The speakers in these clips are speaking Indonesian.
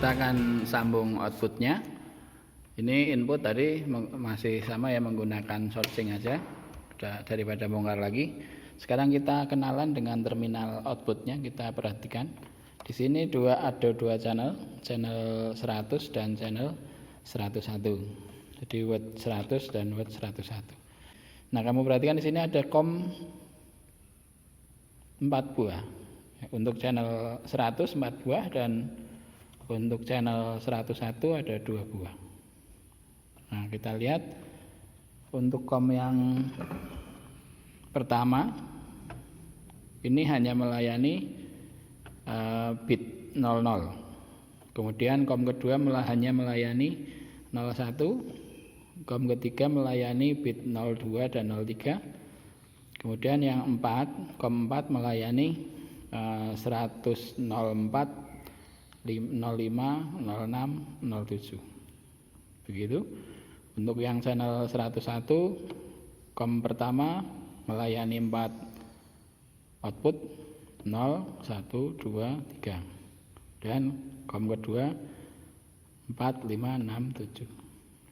kita akan sambung outputnya. Ini input tadi masih sama ya, menggunakan sourcing aja daripada bongkar lagi. Sekarang kita kenalan dengan terminal outputnya. Kita perhatikan di sini ada dua channel 100 dan channel 101. Jadi watt 100 dan watt 101. Nah, kamu perhatikan di sini ada COM 4 buah. Untuk channel 100 4 buah dan untuk channel 101 ada 2 buah. Nah, kita lihat untuk COM yang pertama ini hanya melayani bit 00. Kemudian COM kedua hanya melayani 01. COM ketiga melayani bit 02 dan 03. Kemudian yang 4, COM 4 melayani 100, 04, 05, 06, 07. Begitu. Untuk yang channel 101, COM pertama melayani 4 output 0, 1, 2, 3. Dan COM kedua 4, 5, 6, 7.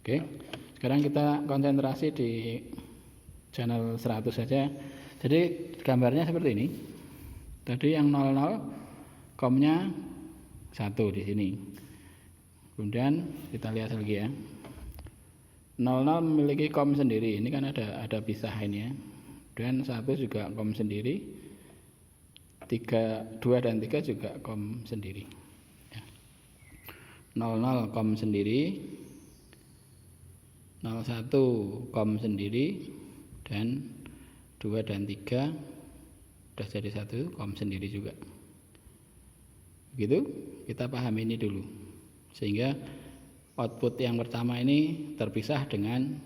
Oke. Sekarang kita konsentrasi di channel 100 saja. Jadi gambarnya seperti ini. Tadi yang 00 COM-nya 1 di sini. Kemudian kita lihat lagi ya. 00 memiliki COM sendiri. Ini kan ada pisah ini ya. Dan 1 juga COM sendiri. 2 dan 3 juga COM sendiri. 00 COM sendiri. 01 COM sendiri. Dan 2 dan 3 sudah jadi 1 COM sendiri juga. Begitu, kita pahami ini dulu. Sehingga output yang pertama ini terpisah dengan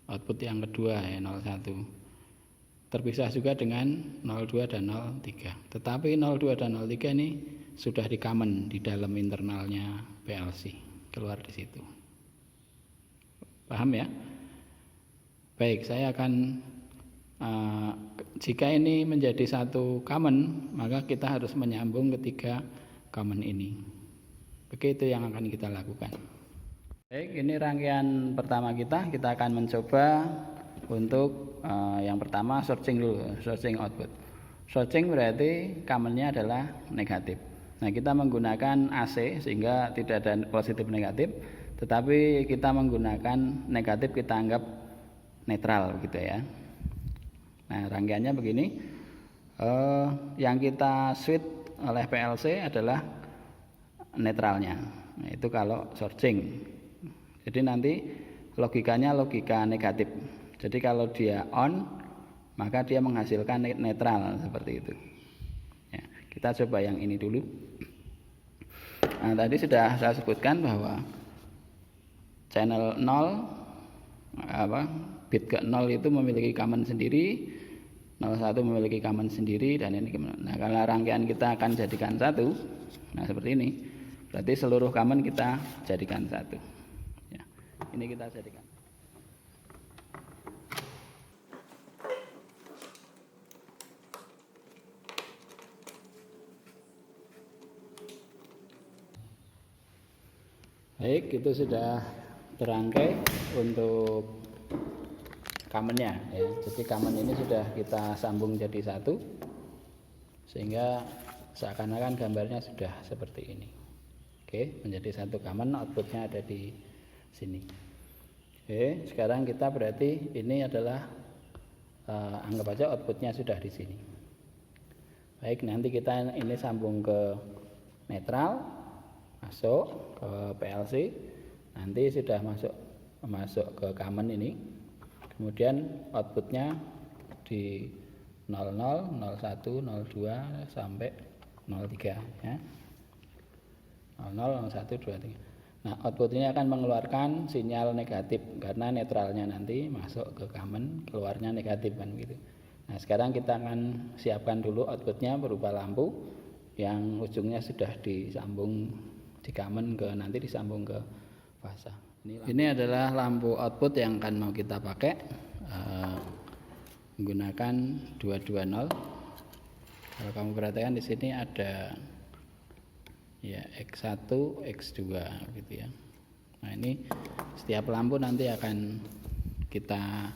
output yang kedua ya, 01. Terpisah juga dengan 02 dan 03. Tetapi 02 dan 03 ini sudah di-common di dalam internalnya PLC, keluar di situ. Paham ya? Baik, saya akan jika ini menjadi satu common, maka kita harus menyambung ketiga common ini. Begitu yang akan kita lakukan. Baik, ini rangkaian pertama kita akan mencoba untuk yang pertama searching dulu, searching output. Searching berarti commonnya adalah negatif. Nah, kita menggunakan AC sehingga tidak ada positif negatif, tetapi kita menggunakan negatif kita anggap netral gitu ya. Nah, rangkaiannya begini. Yang kita switch oleh PLC adalah netralnya. Nah, itu kalau searching. Jadi nanti logikanya logika negatif. Jadi kalau dia on, maka dia menghasilkan netral seperti itu. Ya, kita coba yang ini dulu. Nah, tadi sudah saya sebutkan bahwa channel 0 bit ke 0 itu memiliki common sendiri, 01 memiliki common sendiri, dan ini gimana? Nah, kalau rangkaian kita akan jadikan satu, nah seperti ini, berarti seluruh common kita jadikan satu ya, ini kita jadikan. Baik, itu sudah terangkai untuk commonnya ya. Jadi common ini sudah kita sambung jadi satu, sehingga seakan-akan gambarnya sudah seperti ini. Oke, menjadi satu common, outputnya ada di sini. Oke, sekarang kita berarti ini adalah anggap aja outputnya sudah di sini. Baik, nanti kita ini sambung ke netral, masuk ke PLC, nanti sudah masuk ke common ini. Kemudian outputnya di 00, 01, 02 sampai 03 ya. 00, 01, 23. Nah, output ini akan mengeluarkan sinyal negatif karena netralnya nanti masuk ke common, keluarnya negatif kan gitu. Nah, sekarang kita akan siapkan dulu outputnya berupa lampu yang ujungnya sudah disambung di common nanti disambung ke fasa. Ini adalah lampu output yang akan mau kita pakai, menggunakan 220. Kalau kamu perhatikan di sini ada ya X1 X2 gitu ya. Nah ini setiap lampu nanti akan kita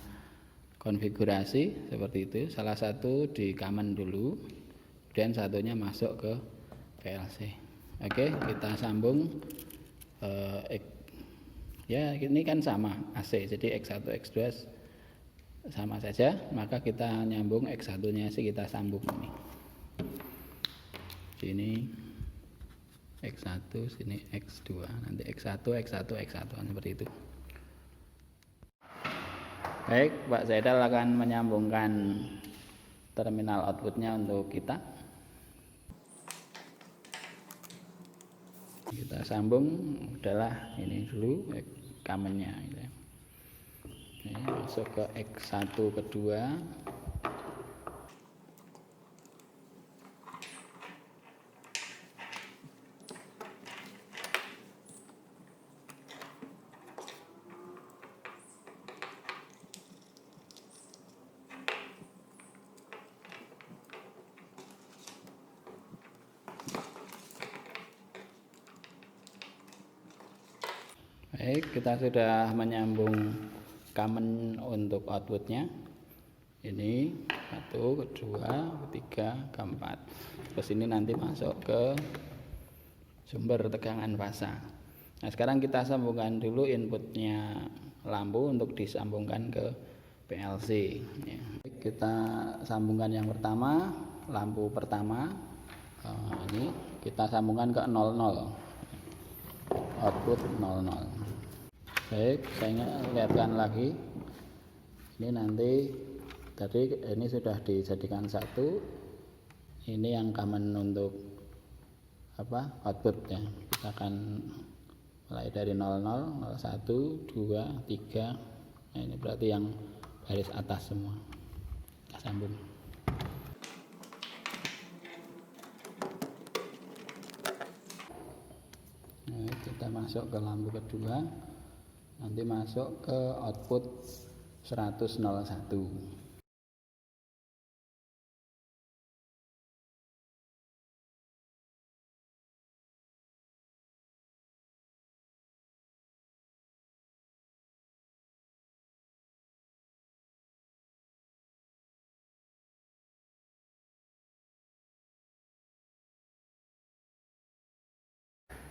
konfigurasi seperti itu. Salah satu di common dulu, kemudian satunya masuk ke PLC. Oke, kita sambung ya ini kan sama AC, jadi X1 X2 sama saja, maka kita nyambung X1 nya sih kita sambung ini. Sini X1, sini X2, nanti X1 seperti itu. Baik, Pak Zaidal akan menyambungkan terminal outputnya untuk kita. Kita sambung adalah ini dulu commonnya gitu ya. Ini masuk ke X1 kedua. Baik, kita sudah menyambung common untuk outputnya. Ini 1, 2, 3, 4. Terus ini nanti masuk ke sumber tegangan fasa. Nah sekarang kita sambungkan dulu inputnya lampu untuk disambungkan ke PLC ya. Kita sambungkan yang pertama, lampu pertama. Ini kita sambungkan ke 00, output 00. Baik, saya lihatkan lagi. Ini nanti tadi ini sudah dijadikan satu. Ini yang common untuk output ya. Kita akan mulai dari 00, 01, 2, 3. Nah, ini berarti yang garis atas semua. Kita sambung. Nah, kita masuk ke lampu kedua. Nanti masuk ke output 101.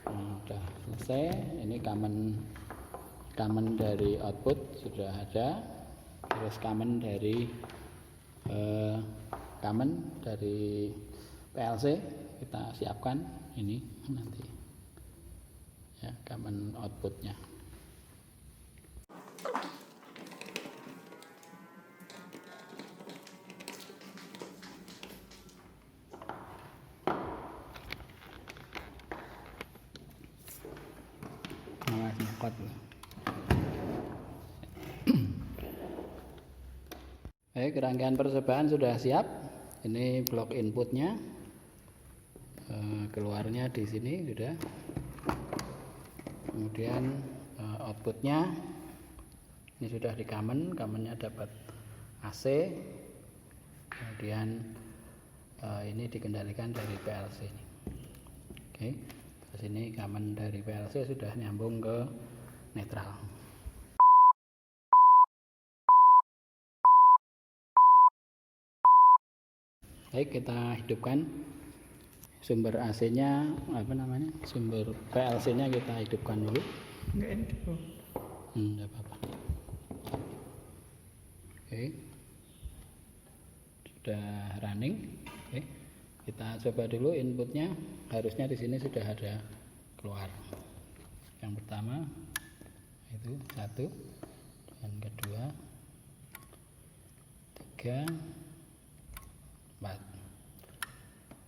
Sudah selesai. Ini common dari output sudah ada, terus common dari PLC kita siapkan ini nanti ya common outputnya. Nyangkut. Baik, rangkaian percobaan sudah siap. Ini blok inputnya, keluarnya di sini sudah. Kemudian outputnya ini sudah di commonnya dapat AC. Kemudian ini dikendalikan dari PLC. Oke, terus ini common dari PLC sudah nyambung ke netral. Baik, kita hidupkan sumber AC-nya, sumber PLC-nya kita hidupkan dulu. Enggak apa-apa. Oke, sudah running. Oke, kita coba dulu inputnya. Harusnya di sini sudah ada keluar. Yang pertama itu 1, dan kedua 3, 4.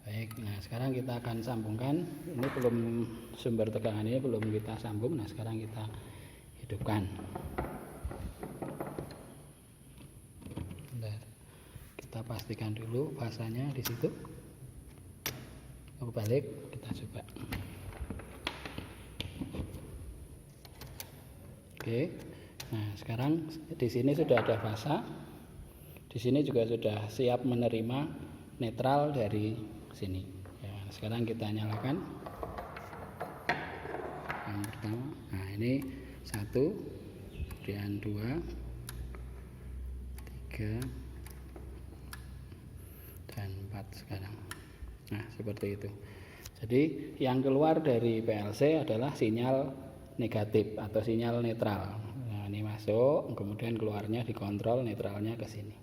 Baik, nah sekarang kita akan sambungkan. Ini belum, sumber tegangan ini belum kita sambung. Nah sekarang kita hidupkan. Bentar, kita pastikan dulu fasanya di situ. Balik, kita coba. Oke, nah sekarang di sini sudah ada fasa. Di sini juga sudah siap menerima netral dari sini. Ya, sekarang kita nyalakan. ini 1, kemudian 2, 3, dan 4 sekarang. Nah, seperti itu. Jadi yang keluar dari PLC adalah sinyal negatif atau sinyal netral. Nah, ini masuk, kemudian keluarnya dikontrol, netralnya ke sini.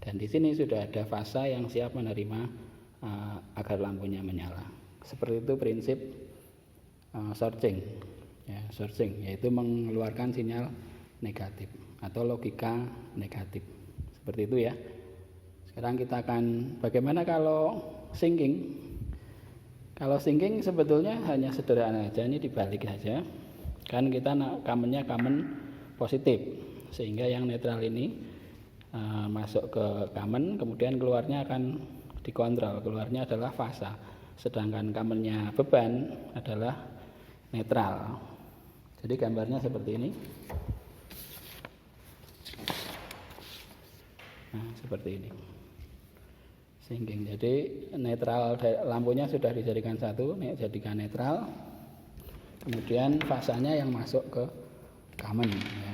Dan di sini sudah ada fasa yang siap menerima agar lampunya menyala. Seperti itu prinsip searching, ya, searching yaitu mengeluarkan sinyal negatif atau logika negatif. Seperti itu ya. Sekarang kita akan bagaimana kalau syncing. Kalau syncing sebetulnya hanya sederhana saja, ini dibalik saja. Kan kita kamennya kamen positif, sehingga yang netral ini masuk ke kamen, kemudian keluarnya akan dikontrol, keluarnya adalah fasa, sedangkan kamennya beban adalah netral. Jadi gambarnya seperti ini. Nah, seperti ini syncing. Jadi netral, lampunya sudah dijadikan satu, jadikan netral, kemudian fasanya yang masuk ke kamen ya.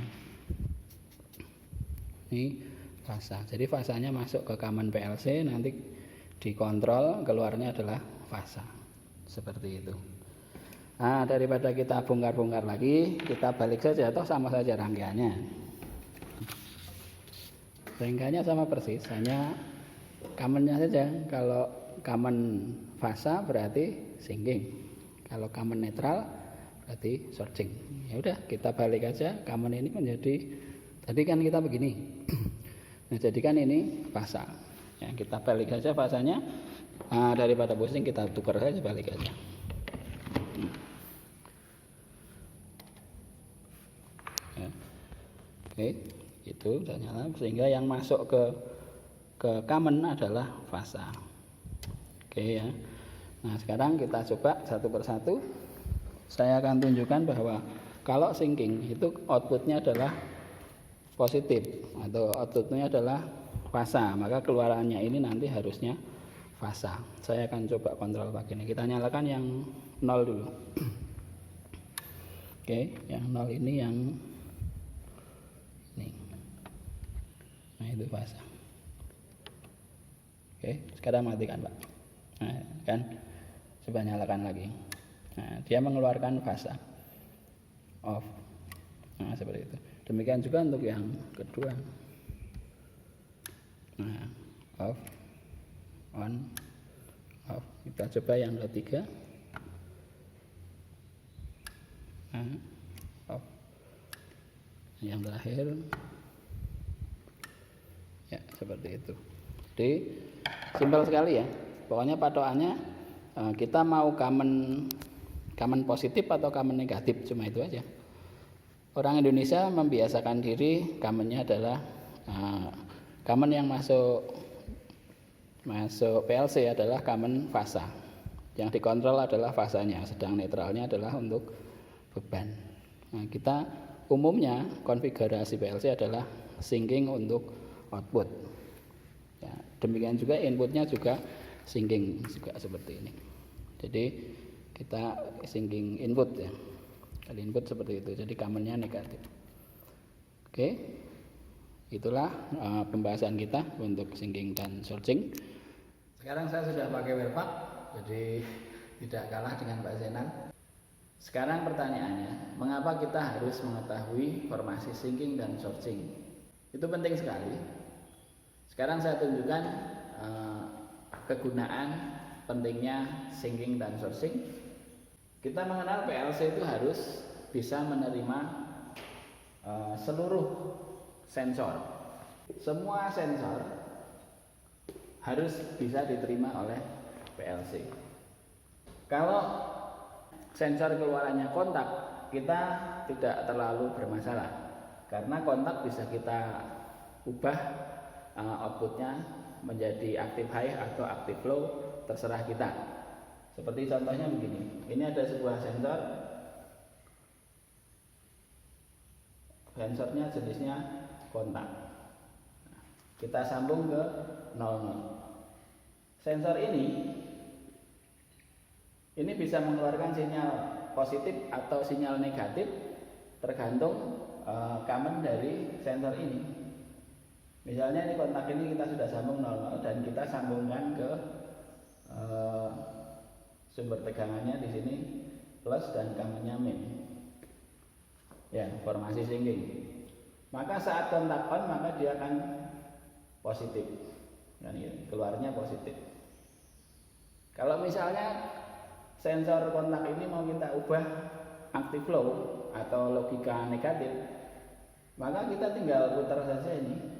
Ini fasa, jadi fasanya masuk ke kamen PLC, nanti dikontrol, keluarnya adalah fasa. Seperti itu. Nah, daripada kita bongkar-bongkar lagi, kita balik saja, atau sama saja rangkaiannya. Rangkaiannya sama persis, hanya kamennya saja. Kalau kamen fasa berarti syncing, kalau kamen netral berarti searching. Ya udah, kita balik aja, kamen ini menjadi, tadi kan kita begini. Nah, jadikan ini fasa. Ya, kita balik saja fasanya. Daripada pusing, kita tukar saja, balik aja. Ya. Oke, itu sudah nyala, sehingga yang masuk ke kamen adalah fasa. Oke ya. Nah, sekarang kita coba satu persatu. Saya akan tunjukkan bahwa kalau syncing itu outputnya adalah positif atau outputnya adalah fasa, maka keluarannya ini nanti harusnya fasa. Saya akan coba kontrol pakai ini. Kita nyalakan yang 0 dulu. Oke, yang 0 ini yang ini. Nah, itu fasa. Oke, sekarang matikan, Pak. Nah, kan coba nyalakan lagi. Nah, dia mengeluarkan fasa. Off. Nah, seperti itu. Demikian juga untuk yang kedua. Nah, off, on, off. Kita coba yang ketiga. Nah, off. Yang terakhir, ya seperti itu. Jadi simpel sekali ya. Pokoknya patokannya kita mau kamen positif atau kamen negatif, cuma itu aja. Orang Indonesia membiasakan diri kamennya adalah kamen yang masuk PLC adalah kamen fasa. Yang dikontrol adalah fasanya, sedang netralnya adalah untuk beban. Nah, kita umumnya konfigurasi PLC adalah syncing untuk output. Ya, demikian juga inputnya juga syncing juga seperti ini. Jadi kita syncing input ya. Kali input seperti itu. Jadi kamennya negatif. Oke. Itulah pembahasan kita untuk syncing dan searching. Sekarang saya sudah pakai Webpack, jadi tidak kalah dengan Pak Zenan. Sekarang pertanyaannya, mengapa kita harus mengetahui formasi syncing dan searching? Itu penting sekali. Sekarang saya tunjukkan kegunaan pentingnya syncing dan searching. Kita mengenal PLC itu harus bisa menerima seluruh sensor. Semua sensor harus bisa diterima oleh PLC. Kalau sensor keluarannya kontak, kita tidak terlalu bermasalah, karena kontak bisa kita ubah outputnya menjadi active high atau active low, terserah kita. Seperti contohnya begini, ini ada sebuah sensor, sensornya jenisnya kontak. Kita sambung ke 00. Sensor ini bisa mengeluarkan sinyal positif atau sinyal negatif tergantung common dari sensor ini. Misalnya ini kontak ini kita sudah sambung 00 dan kita sambungkan ke sumber tegangannya di sini plus dan commonnya min. Ya, formasi syncing. Maka saat kontak on maka dia akan positif. Dan keluarnya positif. Kalau misalnya sensor kontak ini mau kita ubah active low atau logika negatif, maka kita tinggal putar saja ini.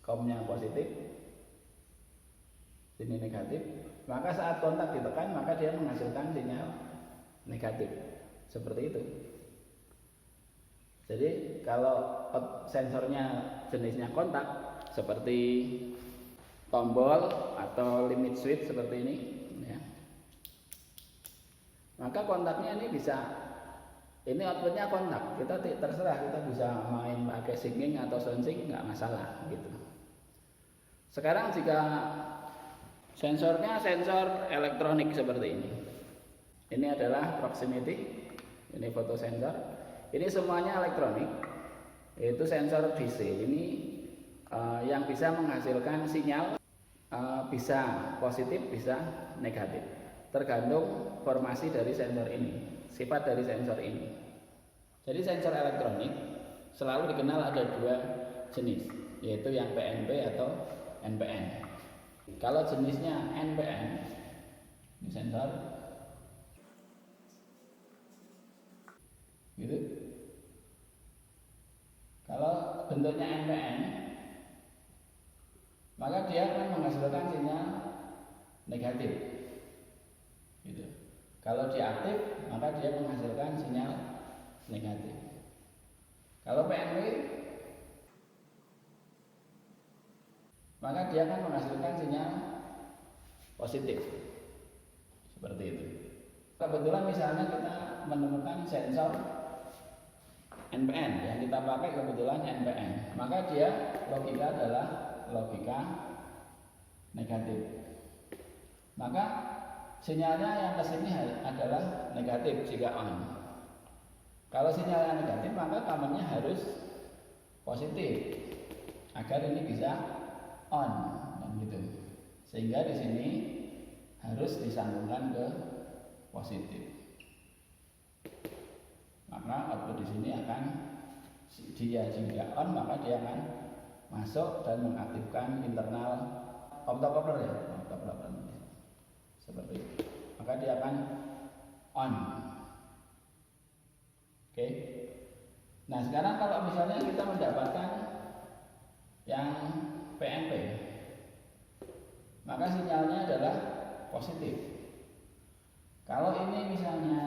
Komnya positif, sini negatif. Maka saat kontak ditekan maka dia menghasilkan sinyal negatif. Seperti itu. Jadi kalau sensornya jenisnya kontak seperti tombol atau limit switch seperti ini ya, maka kontaknya ini bisa, ini outputnya kontak, kita terserah, kita bisa main pakai syncing atau sound-sync, nggak masalah gitu. Sekarang jika sensornya sensor elektronik seperti ini adalah proximity, ini foto sensor, ini semuanya elektronik, yaitu sensor DC ini yang bisa menghasilkan sinyal bisa positif bisa negatif, tergantung formasi dari sensor ini, sifat dari sensor ini. Jadi sensor elektronik selalu dikenal ada dua jenis, yaitu yang PNP atau NPN. Kalau jenisnya NPN, ini sensor gitu. Kalau bentuknya NPN, maka dia akan menghasilkan sinyal negatif gitu. Kalau dia aktif maka dia menghasilkan sinyal negatif. Kalau PNP maka dia akan menghasilkan sinyal positif. Seperti itu. Kebetulan misalnya kita menemukan sensor NPN yang kita pakai kebetulan NPN, maka dia logika adalah logika negatif. Maka sinyalnya yang kesini adalah negatif jika on. Kalau sinyalnya negatif maka commonnya harus positif agar ini bisa on dan gitu. Sehingga di sini harus disambungkan ke positif. Maka output di sini akan dia jika on maka dia akan masuk dan mengaktifkan internal optocoupler ya, optocoupler seperti itu. Maka dia akan on. Oke. Nah sekarang kalau misalnya kita mendapatkan yang PNP, maka sinyalnya adalah positif. Kalau ini misalnya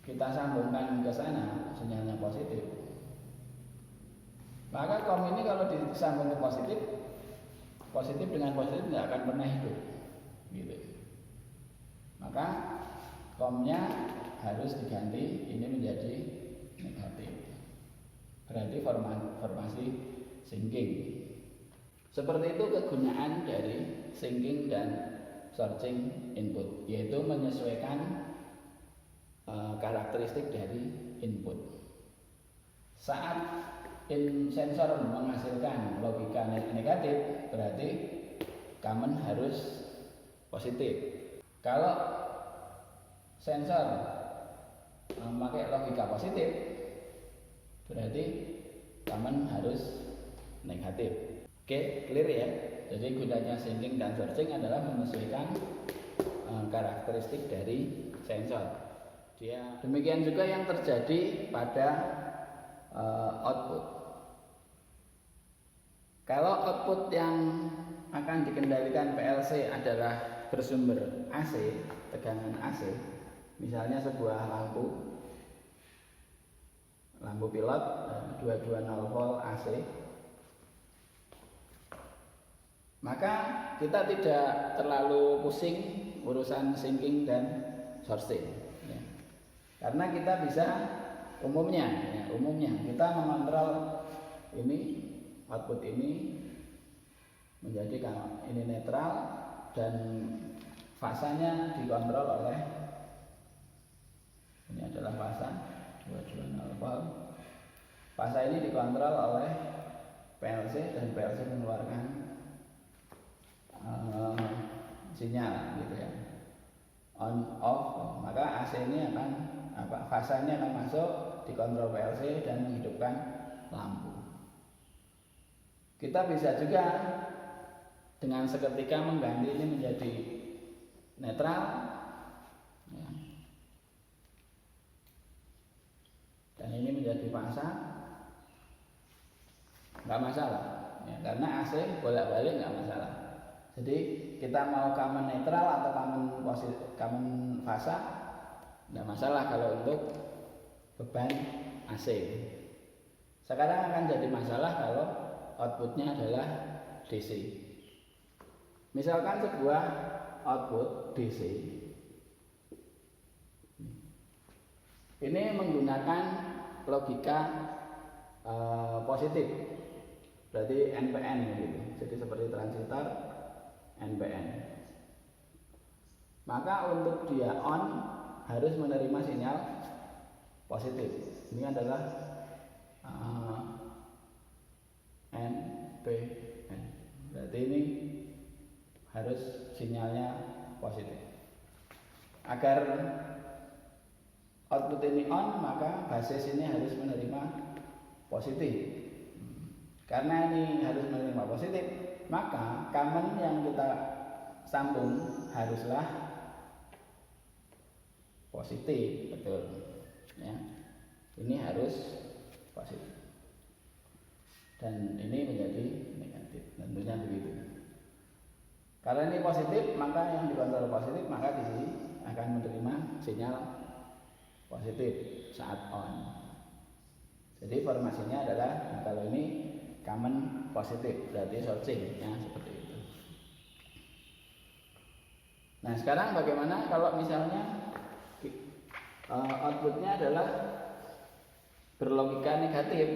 kita sambungkan ke sana sinyalnya positif, maka kom ini kalau disambung ke positif, positif dengan positif tidak akan pernah hidup gitu. Maka komnya harus diganti ini menjadi negatif, berarti formasi syncing. Seperti itu kegunaan dari syncing dan searching input, yaitu menyesuaikan karakteristik dari input. Saat sensor menghasilkan logika negatif, berarti common harus positif. Kalau sensor memakai logika positif, berarti common harus negatif. Oke, clear ya. Jadi gunanya syncing dan searching adalah menyesuaikan karakteristik dari sensor. Demikian juga yang terjadi pada output. Kalau output yang akan dikendalikan PLC adalah bersumber AC, tegangan AC, misalnya sebuah lampu pilot 220 volt AC, maka kita tidak terlalu pusing urusan syncing dan sourcing ya. Karena kita bisa umumnya kita mengontrol ini output ini menjadi ini netral dan fasanya dikontrol oleh, ini adalah fasa 220 volt. Fasa ini dikontrol oleh PLC dan PLC mengeluarkan sinyal gitu ya, on off. Maka AC ini akan fasa ini akan masuk dikontrol PLC dan menghidupkan lampu. Kita bisa juga dengan seketika mengganti ini menjadi netral ya. Dan ini menjadi fasa, nggak masalah ya, karena AC bolak-balik nggak masalah. Jadi kita mau common netral atau common fasa nggak masalah kalau untuk beban AC. Sekarang akan jadi masalah kalau outputnya adalah DC. Misalkan sebuah output DC ini menggunakan logika positif, berarti NPN gitu. Jadi seperti transistor NPN. Maka untuk dia on harus menerima sinyal positif. Ini adalah NPN. Berarti ini harus sinyalnya positif. Agar output ini on, maka basis ini harus menerima positif. Karena ini harus menerima positif, maka common yang kita sambung haruslah positif, betul ya. Ini harus positif dan ini menjadi negatif, tentunya begitu. Karena ini positif, maka yang dikontrol positif, maka di sini akan menerima sinyal positif saat on. Jadi formasinya adalah kalau ini common positif, berarti sourcing ya, seperti itu. Nah sekarang bagaimana kalau misalnya outputnya adalah berlogika negatif?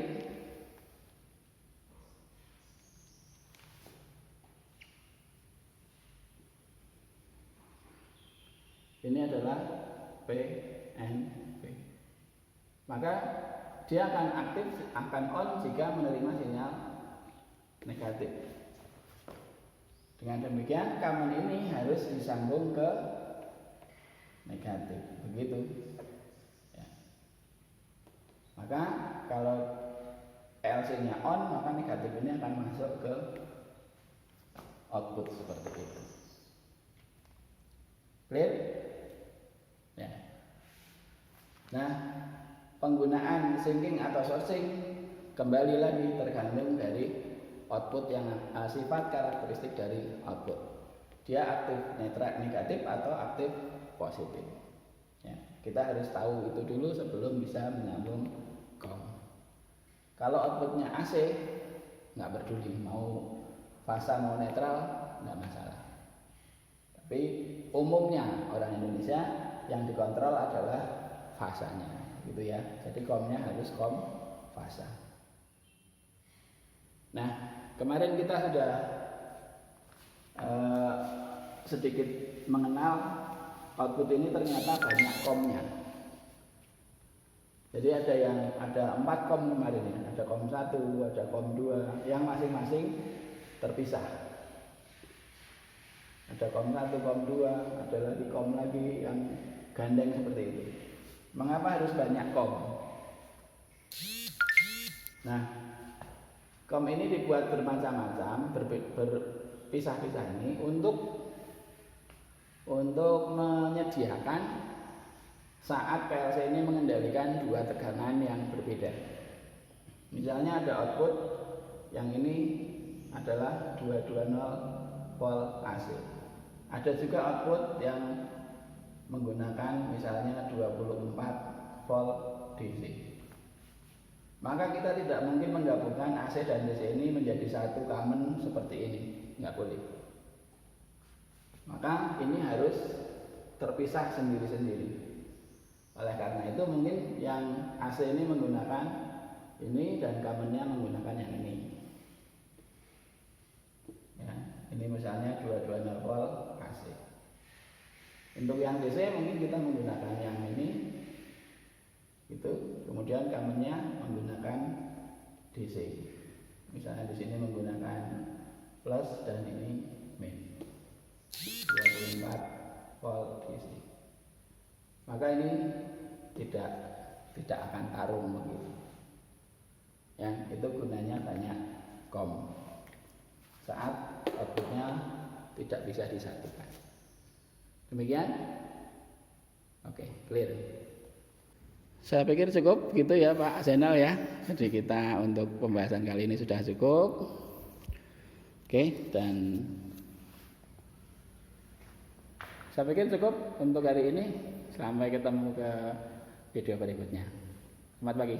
Ini adalah PNP. Maka dia akan aktif, akan on jika menerima sinyal negatif. Dengan demikian common ini harus disambung ke negatif, begitu ya. Maka kalau PLC nya on, maka negatif ini akan masuk ke output seperti itu. Clear? Ya. Nah, penggunaan sinking atau sourcing kembali lagi tergantung dari output yang sifat karakteristik dari output. Dia aktif negatif atau aktif positif. Ya, kita harus tahu itu dulu sebelum bisa menyambung COM. Kalau outputnya AC nggak peduli, mau fasa mau netral nggak masalah. Tapi umumnya orang Indonesia yang dikontrol adalah fasanya, gitu ya. Jadi COM-nya harus COM fasa. Nah, kemarin kita sudah sedikit mengenal output ini ternyata banyak COM-nya. Jadi ada 4 COM kemarin ya, ada COM 1, ada COM 2 yang masing-masing terpisah. Ada COM 1, COM 2, ada lagi COM lagi yang gandeng seperti itu. Mengapa harus banyak COM? Nah, COM ini dibuat bermacam-macam, berpisah-pisah ini untuk menyediakan saat PLC ini mengendalikan dua tegangan yang berbeda. Misalnya ada output yang ini adalah 220 volt AC. Ada juga output yang menggunakan misalnya 24 volt DC. Maka kita tidak mungkin menggabungkan AC dan DC ini menjadi satu common seperti ini, nggak boleh. Maka ini harus terpisah sendiri-sendiri. Oleh karena itu mungkin yang AC ini menggunakan ini dan commonnya menggunakan yang ini. Ya, ini misalnya 220 volt AC. Untuk yang DC mungkin kita menggunakan yang ini, gitu. Kemudian kamennya menggunakan DC. Misalnya di sini menggunakan plus dan ini min 24 volt DC. Maka ini tidak akan tarung begitu. Yang itu gunanya banyak COM. Saat outputnya tidak bisa disatukan. Demikian. Oke, clear. Saya pikir cukup gitu ya Pak Zainal ya. Jadi kita untuk pembahasan kali ini sudah cukup. Oke, dan saya pikir cukup untuk hari ini. Sampai ketemu ke video berikutnya. Selamat pagi.